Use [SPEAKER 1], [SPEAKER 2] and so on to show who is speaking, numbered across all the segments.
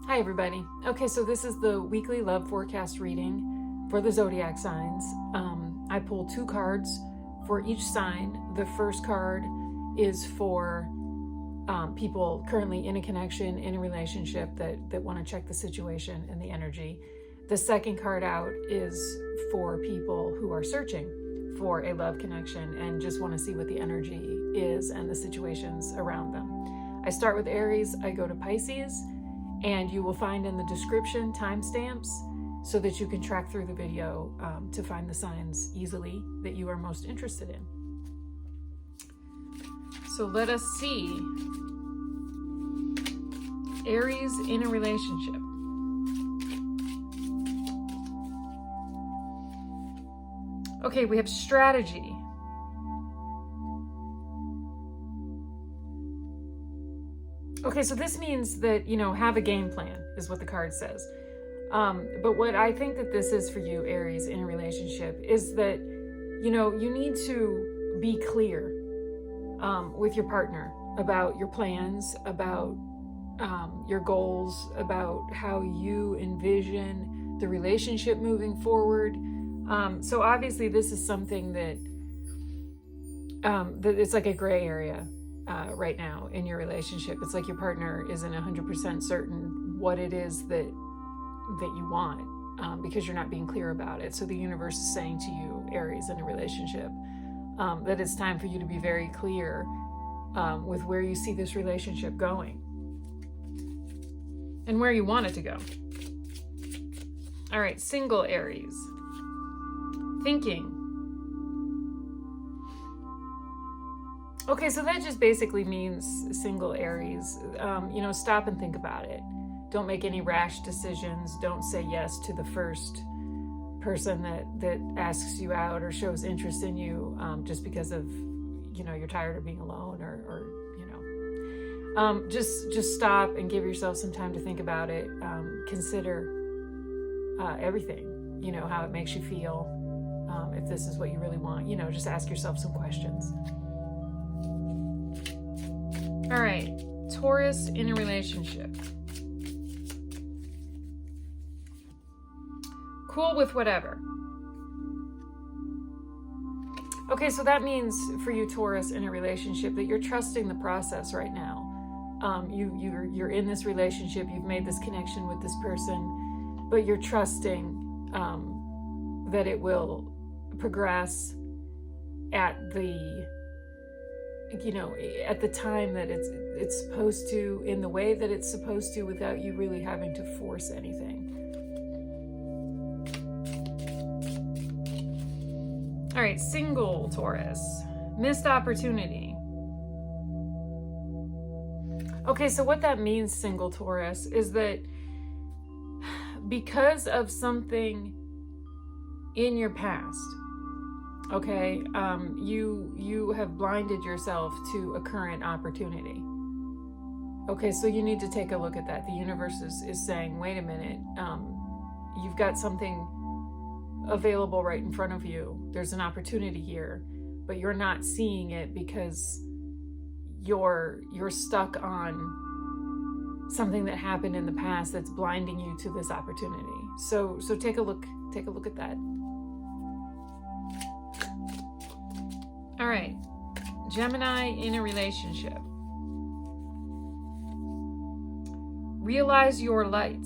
[SPEAKER 1] Hi everybody. Okay, so this is the weekly love forecast reading for the zodiac signs. I pull 2 cards for each sign. The first card is for people currently in a connection, in a relationship that want to check the situation and the energy. The second card out is for people who are searching for a love connection and just want to see what the energy is and the situations around them. I start with Aries, I go to Pisces, and you will find in the description timestamps so that you can track through the video to find the signs easily that you are most interested in. So let us see. Aries in a relationship. Okay, we have strategy. Okay, so this means that, have a game plan is what the card says. But what I think that this is for you, Aries, in a relationship is that, you need to be clear with your partner about your plans, about your goals, about how you envision the relationship moving forward. So obviously this is something that it's like a gray area right now in your relationship. It's like your partner isn't 100% certain what it is that you want because you're not being clear about it. So the universe is saying to you, Aries, in a relationship, that it's time for you to be very clear with where you see this relationship going and where you want it to go. All right, single Aries. Thinking. Okay, so that just basically means single Aries. Stop and think about it. Don't make any rash decisions. Don't say yes to the first person that asks you out or shows interest in you just because of, you're tired of being alone or just stop and give yourself some time to think about it. Consider everything, how it makes you feel. If this is what you really want, just ask yourself some questions. All right, Taurus in a relationship. Cool with whatever. Okay, so that means for you, Taurus, in a relationship, that you're trusting the process right now. You're in this relationship, you've made this connection with this person, but you're trusting that it will progress at the time that it's supposed to, in the way that it's supposed to, without you really having to force anything. All right, single Taurus, missed opportunity. Okay, so what that means, single Taurus, is that because of something in your past, okay, you have blinded yourself to a current opportunity. Okay, so you need to take a look at that. The universe is saying, wait a minute, you've got something available right in front of you. There's an opportunity here, but you're not seeing it because you're stuck on something that happened in the past that's blinding you to this opportunity. So take a look at that. All right, Gemini in a relationship. Realize your light.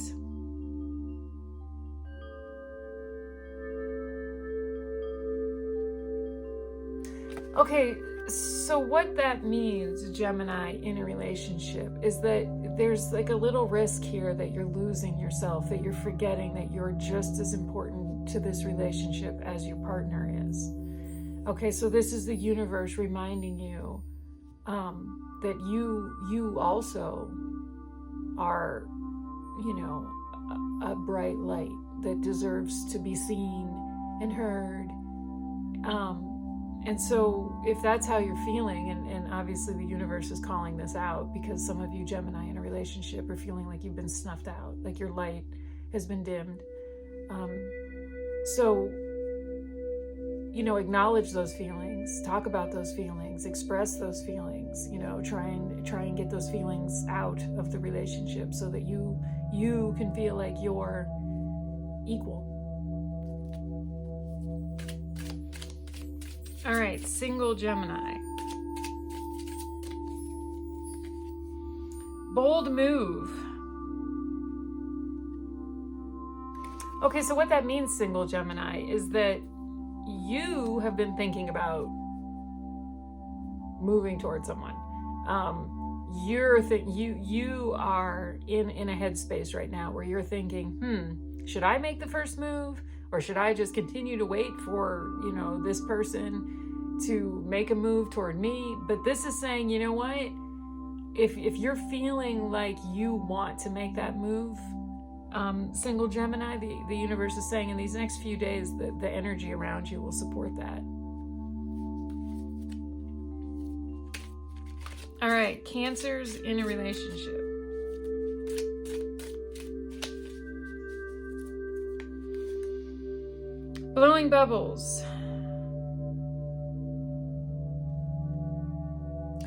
[SPEAKER 1] Okay, so what that means, Gemini in a relationship, is that there's like a little risk here that you're losing yourself, that you're forgetting that you're just as important to this relationship as your partner is. Okay, so this is the universe reminding you that you also are, a bright light that deserves to be seen and heard. And so if that's how you're feeling, and obviously the universe is calling this out because some of you Gemini in a relationship are feeling like you've been snuffed out, like your light has been dimmed. So acknowledge those feelings, talk about those feelings, express those feelings, try and get those feelings out of the relationship so that you you can feel like you're equal. All right, single Gemini. Bold move. Okay, so what that means, single Gemini, is that you have been thinking about moving towards someone. You are in a headspace right now where you're thinking, should I make the first move, or should I just continue to wait for, this person to make a move toward me? But this is saying, you know what? If you're feeling like you want to make that move, single Gemini, the universe is saying in these next few days that the energy around you will support that. All right, Cancers in a relationship. Blowing bubbles.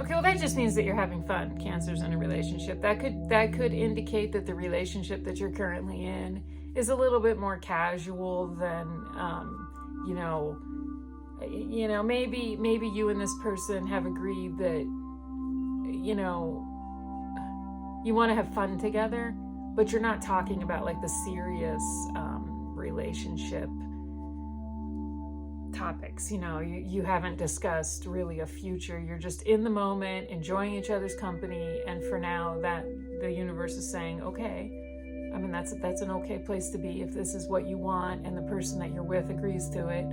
[SPEAKER 1] Okay, well, that just means that you're having fun, Cancers in a relationship. That could indicate that the relationship that you're currently in is a little bit more casual than, maybe you and this person have agreed that, you want to have fun together, but you're not talking about like the serious relationship topics. You haven't discussed really a future. You're just in the moment, enjoying each other's company, and for now, that the universe is saying, okay, I mean, that's an okay place to be if this is what you want and the person that you're with agrees to it.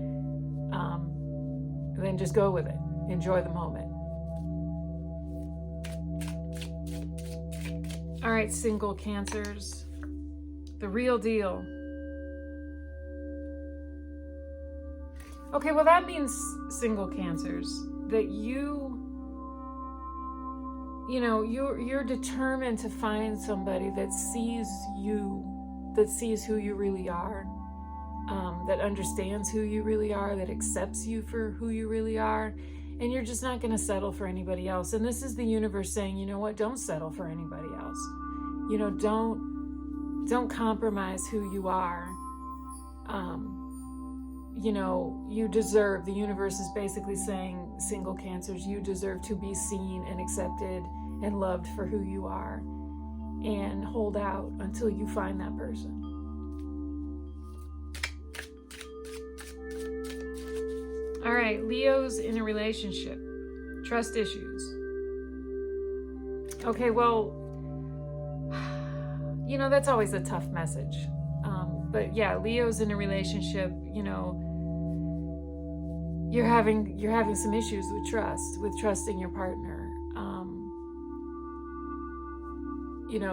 [SPEAKER 1] Then just go with it. Enjoy the moment. All right, single Cancers, the real deal. Okay, well, that means, single Cancers, that you're determined to find somebody that sees you, that sees who you really are, that understands who you really are, that accepts you for who you really are, and you're just not going to settle for anybody else. And this is the universe saying, you know what, don't settle for anybody else. Don't compromise who you are. You deserve, the universe is basically saying, single Cancers, you deserve to be seen and accepted and loved for who you are, and hold out until you find that person. All right, Leos in a relationship, trust issues. Okay, well, that's always a tough message. But yeah, Leo's in a relationship, you're having some issues with trusting your partner.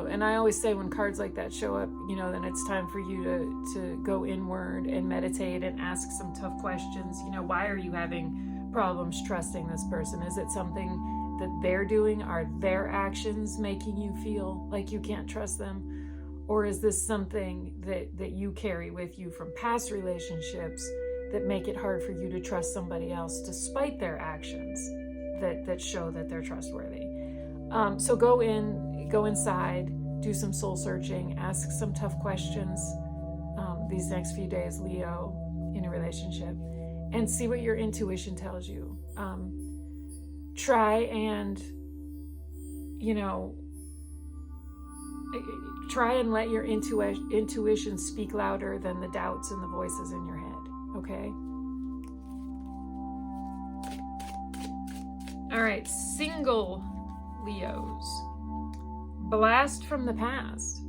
[SPEAKER 1] And I always say when cards like that show up, then it's time for you to go inward and meditate and ask some tough questions. Why are you having problems trusting this person? Is it something that they're doing? Are their actions making you feel like you can't trust them? Or is this something that you carry with you from past relationships that make it hard for you to trust somebody else despite their actions that show that they're trustworthy? So go inside, do some soul searching, ask some tough questions these next few days, Leo, in a relationship, and see what your intuition tells you. Try and let your intuition speak louder than the doubts and the voices in your head, okay? All right, single Leos. Blast from the past.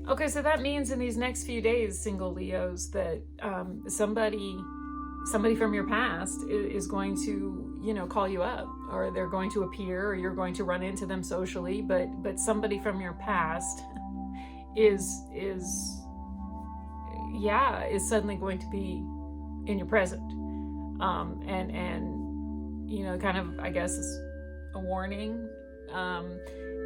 [SPEAKER 1] Okay, so that means in these next few days, single Leos, that somebody from your past is going to, call you up, or they're going to appear, or you're going to run into them socially, but somebody from your past is suddenly going to be in your present. And kind of, I guess, a warning.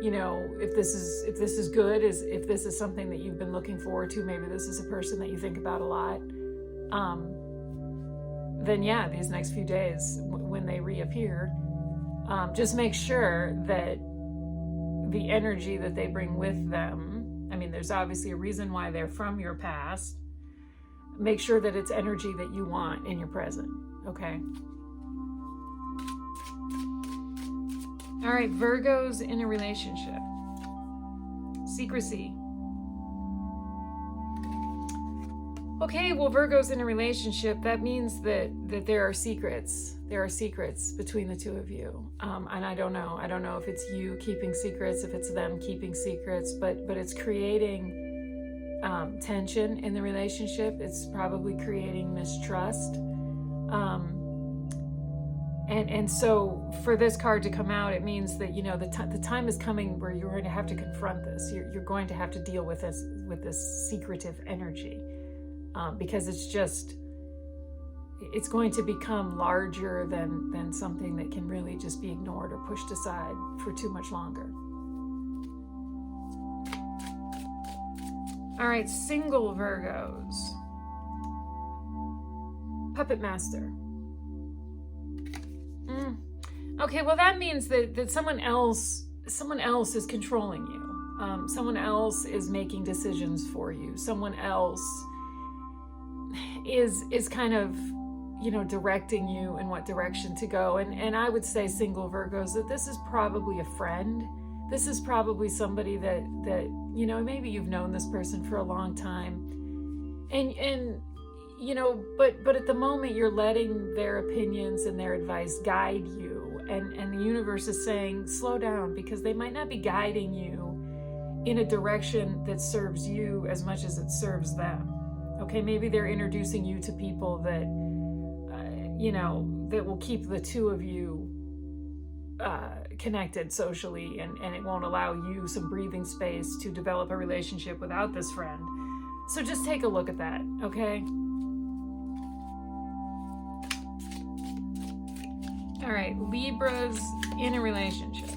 [SPEAKER 1] If this is good, if this is something that you've been looking forward to, maybe this is a person that you think about a lot, then yeah, these next few days when they reappear, just make sure that the energy that they bring with them. I mean, there's obviously a reason why they're from your past. Make sure that it's energy that you want in your present, okay? All right, Virgos in a relationship. Secrecy. Okay, well, Virgos in a relationship, that means that there are secrets. There are secrets between the two of you. And I don't know if it's you keeping secrets, if it's them keeping secrets, but it's creating tension in the relationship. It's probably creating mistrust. And so for this card to come out, it means that, you know, the time is coming where you're going to have to confront this. You're going to have to deal with this secretive energy. Because it's going to become larger than something that can really just be ignored or pushed aside for too much longer. All right, single Virgos. Puppet Master. Okay, well, that means that someone else is controlling you. Someone else is making decisions for you. Someone else is kind of, you know, directing you in what direction to go. And I would say, single Virgos, that this is probably a friend. This is probably somebody that you know, maybe you've known this person for a long time, and you know, but at the moment you're letting their opinions and their advice guide you, and the universe is saying, slow down, because they might not be guiding you in a direction that serves you as much as it serves them. Okay, maybe they're introducing you to people that, you know, that will keep the two of you connected socially, and it won't allow you some breathing space to develop a relationship without this friend. So just take a look at that, okay? All right, Libras in a relationship.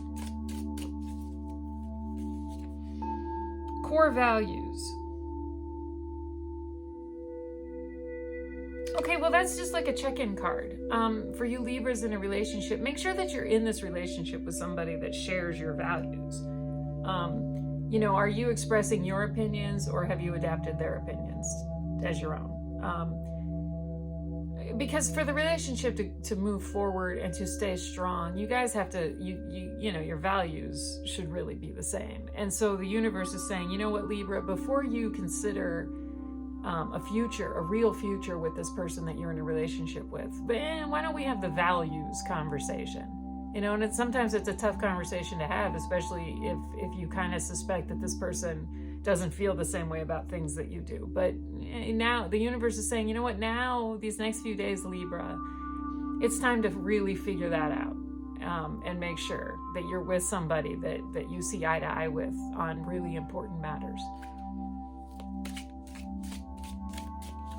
[SPEAKER 1] Core values. Okay, well, that's just like a check-in card. For you Libras in a relationship, make sure that you're in this relationship with somebody that shares your values. You know, are you expressing your opinions, or have you adapted their opinions as your own? Because for the relationship to move forward and to stay strong, you guys have to, you know, your values should really be the same. And so the universe is saying, you know what, Libra, before you consider a future, a real future with this person that you're in a relationship with, why don't we have the values conversation? You know, and sometimes it's a tough conversation to have, especially if you kind of suspect that this person doesn't feel the same way about things that you do. But now the universe is saying, you know what, now these next few days, Libra, it's time to really figure that out, and make sure that you're with somebody that you see eye to eye with on really important matters.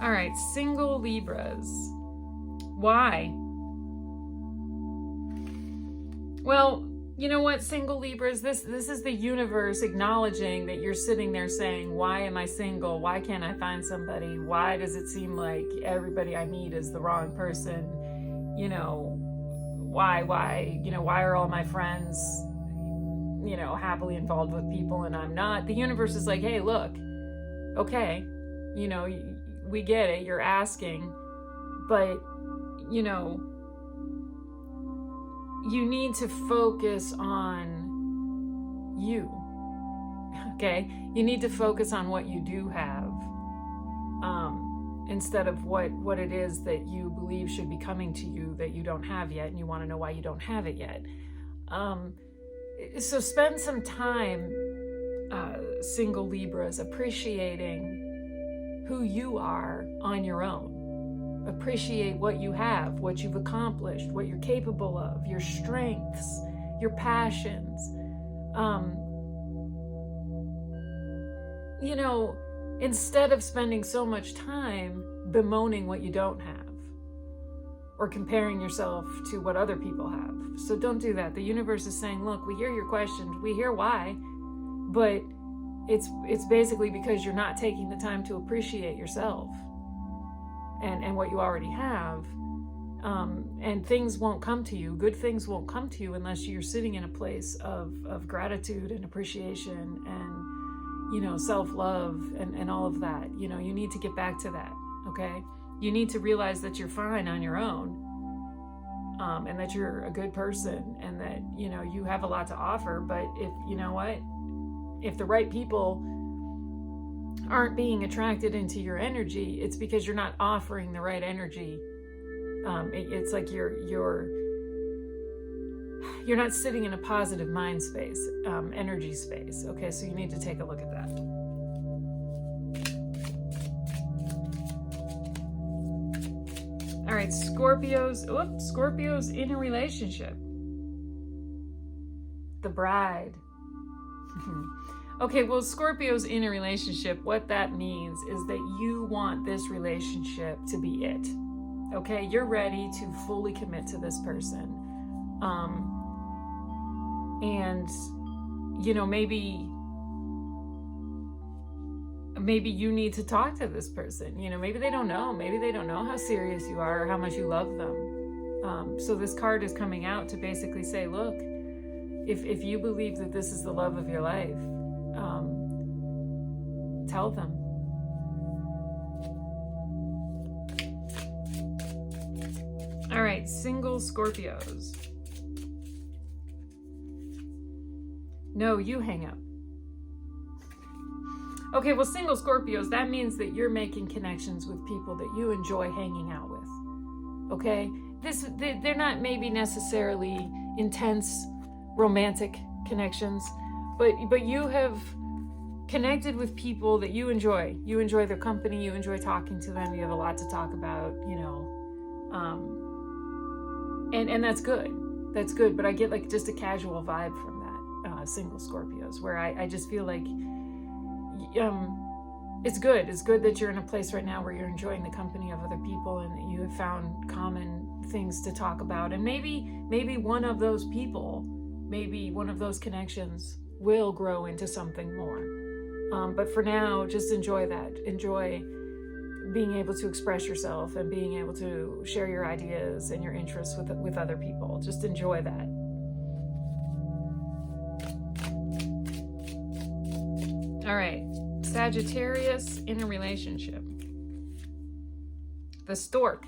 [SPEAKER 1] All right, single Libras. Why? Well, you know what, single Libras, this is the universe acknowledging that you're sitting there saying, why am I single? Why can't I find somebody? Why does it seem like everybody I meet is the wrong person? You know, why, you know, why are all my friends, you know, happily involved with people and I'm not? The universe is like, hey, look, okay, you know, we get it, you're asking, but, you know, you need to focus on you, okay? You need to focus on what you do have, instead of what it is that you believe should be coming to you that you don't have yet, and you want to know why you don't have it yet. So spend some time, single Libras, appreciating who you are on your own. Appreciate what you have, what you've accomplished, what you're capable of, your strengths, your passions. You know, instead of spending so much time bemoaning what you don't have or comparing yourself to what other people have. So don't do that. The universe is saying, look, we hear your questions, we hear why, but it's basically because you're not taking the time to appreciate yourself and what you already have. And things won't come to you. Good things won't come to you unless you're sitting in a place of gratitude and appreciation and, you know, self-love and all of that. You know, you need to get back to that, okay? You need to realize that you're fine on your own, and that you're a good person, and that, you know, you have a lot to offer. But if, you know what, if the right people aren't being attracted into your energy, it's because you're not offering the right energy. It's like you're not sitting in a positive mind space, energy space. Okay, so you need to take a look at that. All right, Scorpios in a relationship. The Bride. Okay, well, Scorpios in a relationship, what that means is that you want this relationship to be it. Okay, you're ready to fully commit to this person. And, you know, maybe you need to talk to this person. You know, maybe they don't know. Maybe they don't know how serious you are or how much you love them. So this card is coming out to basically say, look, if you believe that this is the love of your life, tell them. All right, single Scorpios. No, you hang up. Okay, well, single Scorpios, that means that you're making connections with people that you enjoy hanging out with. Okay? They're not maybe necessarily intense romantic connections, but you have connected with people that you enjoy. You enjoy their company, you enjoy talking to them, you have a lot to talk about, you know. And that's good. That's good, but I get like just a casual vibe from that, single Scorpios, where I just feel like it's good. It's good that you're in a place right now where you're enjoying the company of other people and that you have found common things to talk about. And maybe one of those people, maybe one of those connections will grow into something more. But for now, just enjoy that. Enjoy being able to express yourself and being able to share your ideas and your interests with other people. Just enjoy that. All right, Sagittarius in a relationship. The Stork.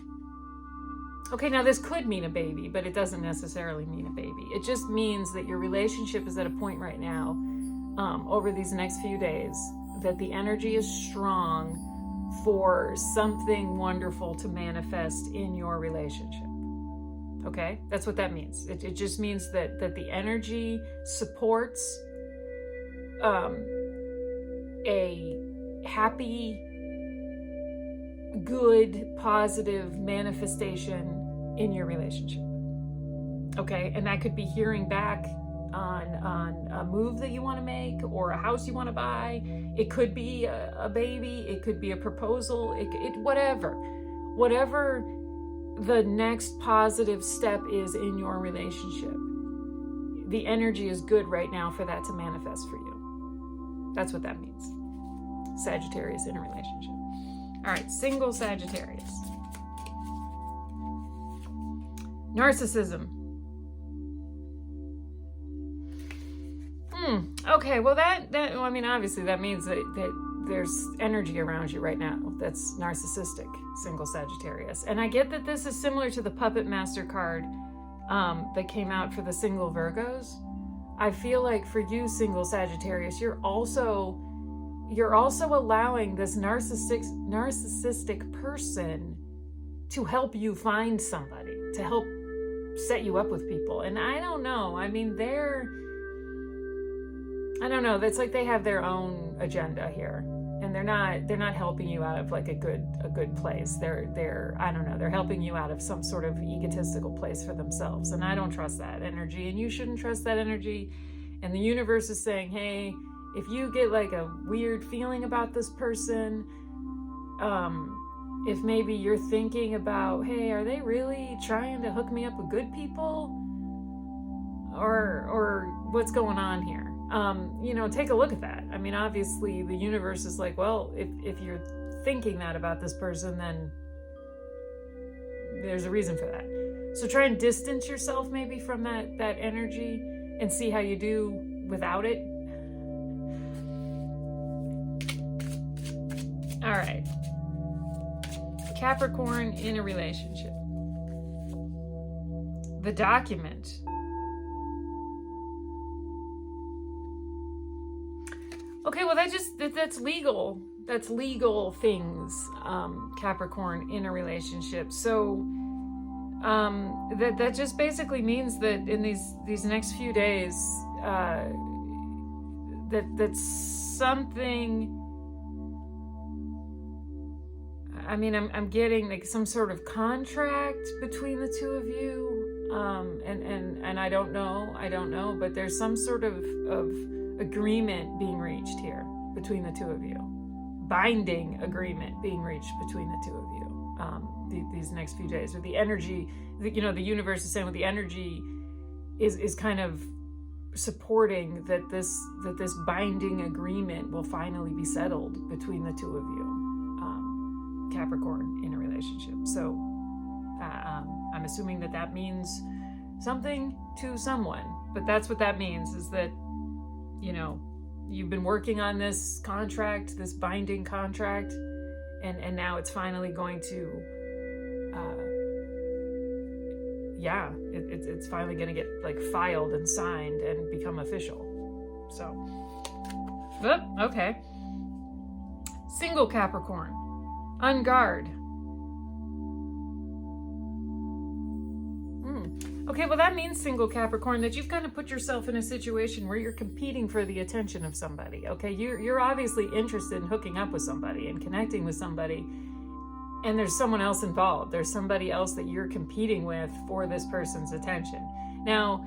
[SPEAKER 1] Okay, now this could mean a baby, but it doesn't necessarily mean a baby. It just means that your relationship is at a point right now, over these next few days, that the energy is strong for something wonderful to manifest in your relationship. Okay, that's what that means. It just means that the energy supports a happy, good, positive manifestation in your relationship. Okay, and that could be hearing back on a move that you want to make or a house you want to buy. It could be a baby. It could be a proposal. Whatever the next positive step is in your relationship, the energy is good right now for that to manifest for you. That's what that means. Sagittarius in a relationship. All right, single Sagittarius. Narcissism. Okay, well that I mean, obviously that means that there's energy around you right now that's narcissistic, single Sagittarius. And I get that this is similar to the Puppet Master card that came out for the single Virgos. I feel like for you, single Sagittarius, you're also allowing this narcissistic person to help you find somebody, to help set you up with people. And I don't know. I mean, I don't know. That's like they have their own agenda here, and they're not helping you out of like a good place. They're I don't know. They're helping you out of some sort of egotistical place for themselves, and I don't trust that energy, and you shouldn't trust that energy. And the universe is saying, hey, if you get like a weird feeling about this person, if maybe you're thinking about, hey, are they really trying to hook me up with good people, or what's going on here? Take a look at that. I mean, obviously the universe is like, well, if you're thinking that about this person, then there's a reason for that. So try and distance yourself maybe from that energy and see how you do without it. All right. Capricorn in a relationship. The document. Okay, well that's legal. That's legal things, Capricorn in a relationship. So that just basically means that in these next few days, that's something. I mean, I'm getting like some sort of contract between the two of you, and I don't know, but there's some sort of agreement being reached here between the two of you, binding agreement being reached between the two of you. These next few days, or the energy, the universe is saying, with the energy is kind of supporting that this binding agreement will finally be settled between the two of you, Capricorn in a relationship. So I'm assuming that means something to someone, but that's what that means, is that you've been working on this contract, this binding contract, and now it's finally going to it's finally going to get like filed and signed and become official. So okay. Single Capricorn, on guard. Okay, well that means, single Capricorn, that you've kind of put yourself in a situation where you're competing for the attention of somebody. Okay, you're obviously interested in hooking up with somebody and connecting with somebody, and there's someone else involved. There's somebody else that you're competing with for this person's attention. Now,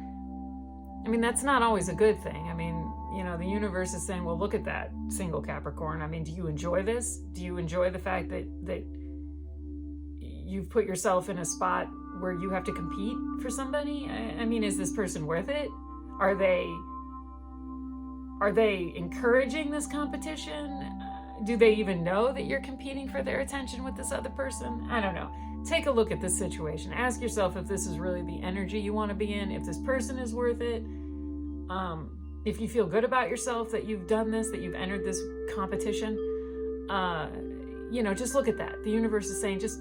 [SPEAKER 1] I mean, that's not always a good thing. I mean, the universe is saying, well, look at that, single Capricorn. I mean, do you enjoy this? Do you enjoy the fact that you've put yourself in a spot where you have to compete for somebody? I mean, is this person worth it? Are they encouraging this competition? Do they even know that you're competing for their attention with this other person? I don't know. Take a look at this situation. Ask yourself if this is really the energy you want to be in, if this person is worth it. If you feel good about yourself that you've done this, that you've entered this competition, just look at that. The universe is saying, just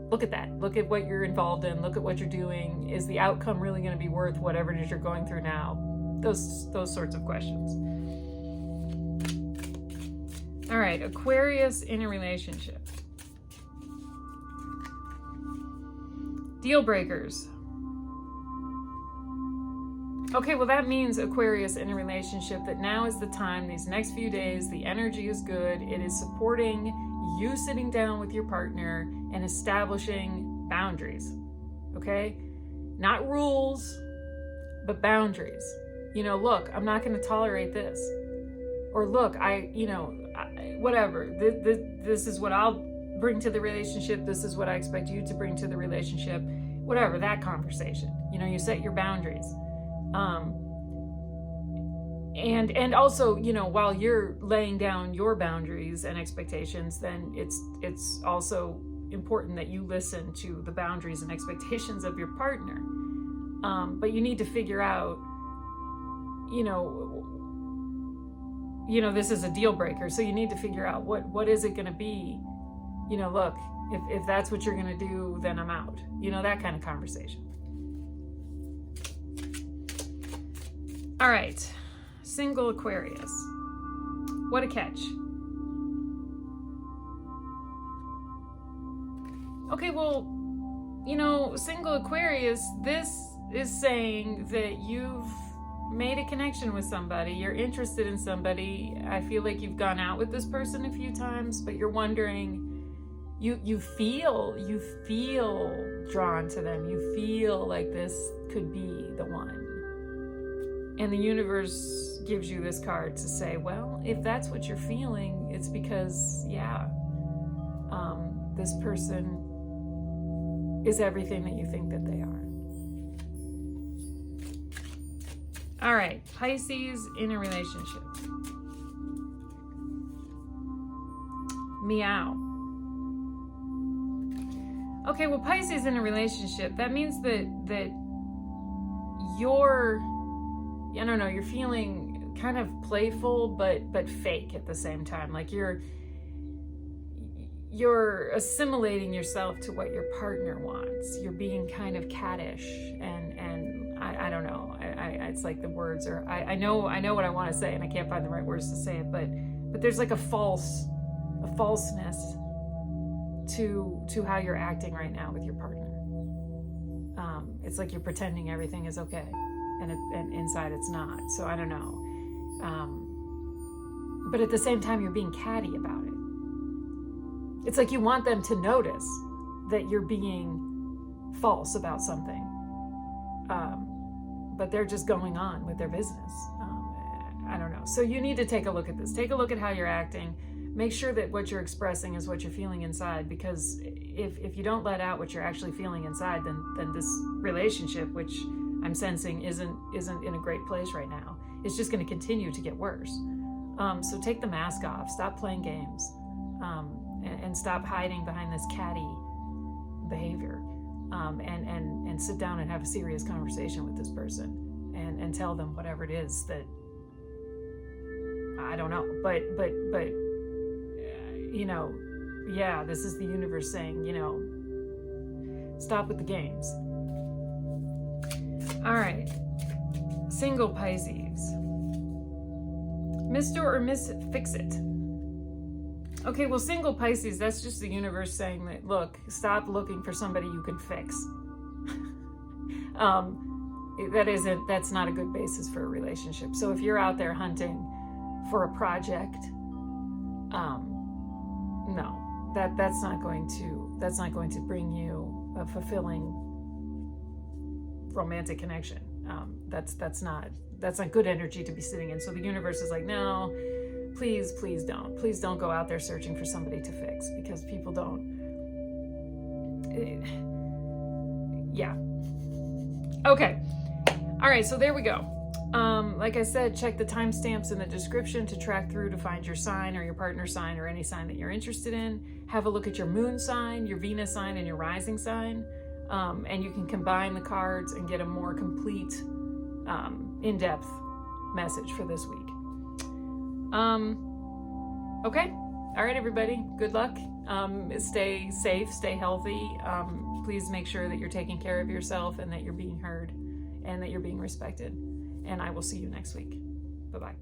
[SPEAKER 1] look at that. Look at what you're involved in. Look at what you're doing. Is the outcome really going to be worth whatever it is you're going through now? Those sorts of questions. All right, Aquarius in a relationship. Deal breakers. Okay, well that means, Aquarius in a relationship, that now is the time, these next few days, the energy is good. It is supporting you sitting down with your partner and establishing boundaries. Okay? Not rules, but boundaries. Look, I'm not going to tolerate this. Or look, whatever. This is what I'll bring to the relationship. This is what I expect you to bring to the relationship. Whatever, that conversation. You set your boundaries. And also, while you're laying down your boundaries and expectations, then it's also important that you listen to the boundaries and expectations of your partner. But you need to figure out, this is a deal breaker. So you need to figure out what is it going to be? Look, if that's what you're going to do, then I'm out. That kind of conversation. All right. Single Aquarius. What a catch. Okay, well, single Aquarius, this is saying that you've made a connection with somebody. You're interested in somebody. I feel like you've gone out with this person a few times, but you're wondering, you feel drawn to them. You feel like this could be the one. And the universe gives you this card to say, well, if that's what you're feeling, it's because, this person is everything that you think that they are. All right, Pisces in a relationship. Meow. Okay, well, Pisces in a relationship, that means that you're, I don't know, you're feeling kind of playful, but fake at the same time. Like you're assimilating yourself to what your partner wants. You're being kind of cattish, and I don't know. It's like the words are. I know what I want to say, and I can't find the right words to say it. But there's like a falseness to how you're acting right now with your partner. It's like you're pretending everything is okay, and inside it's not. So I don't know. But at the same time, you're being catty about it. It's like you want them to notice that you're being false about something. But they're just going on with their business. I don't know. So you need to take a look at this. Take a look at how you're acting. Make sure that what you're expressing is what you're feeling inside, because if you don't let out what you're actually feeling inside, then this relationship, which I'm sensing isn't in a great place right now, it's just going to continue to get worse. So take the mask off. Stop playing games. And stop hiding behind this catty behavior, and sit down and have a serious conversation with this person, and tell them whatever it is that, I don't know, but yeah, this is the universe saying, stop with the games. All right, single Pisces, Mr. or Miss Fix-It. Okay, well, single Pisces, that's just the universe saying that, look, stop looking for somebody you can fix. That's not a good basis for a relationship. So if you're out there hunting for a project, no, that's not going to bring you a fulfilling romantic connection. That's not good energy to be sitting in. So the universe is like, no, please don't go out there searching for somebody to fix, because people don't. Yeah. Okay. All right. So there we go. Like I said, check the timestamps in the description to track through to find your sign or your partner's sign or any sign that you're interested in. Have a look at your moon sign, your Venus sign, and your rising sign. And you can combine the cards and get a more complete, in-depth message for this week. Okay. All right, everybody. Good luck. Stay safe, stay healthy. Please make sure that you're taking care of yourself and that you're being heard and that you're being respected. And I will see you next week. Bye-bye.